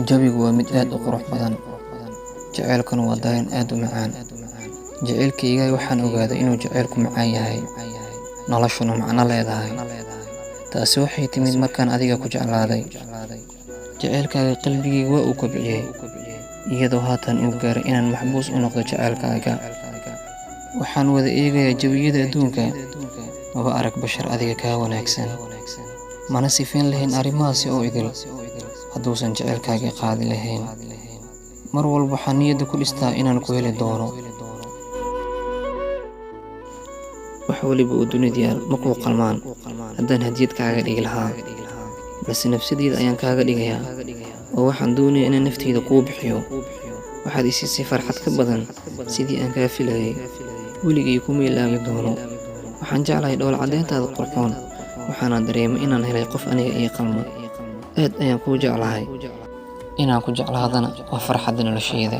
jawigu waa mid aad u qurux badan, jacaylkuna waa dareen aad u macaan. Jacaylkayga waxaan ogaaday inuu jacaylku macaan yahay, noloshuna macno leedahay. Taasi waxay timid markaan adiga ku jeclaaday. Jacaylkaaga qalbigayga waa uu kobciyey, iyadoo haatan uu gaaray inaan maxbuus u noqdo jacaylkaaga. Waxaan wada eegayaa jawiyada adduunka, maba arag bashar adiga kaa wanaagsan. Mana sifayn lahayn arrimahaasi oo idil hadduusan jacaylkaaga qaadi lahayn. Mar walba waxaan niyadda ku dhistaa inaan ku heli doono. wax waliba oo dunida yaal ma kuu qalmaan haddaan hadiyad kaaga dhigi lahaa, balse nafsadeyda ayaan kaaga dhigayaa, oo waxaan doonayaa inaan nafteyda kuu bixiyo. waxaad i siisay farxad ka badan sidii aan kaa filayay, weligay kuma ilaawi doono. waxaan jeclahay dhowl caddeyntaada qurxoon, waxaana dareemay inaan helay qof aniga ii qalma. aad ayaan kuu jeclahay, inaan ku jeclaadana waa farxadda noloshayda.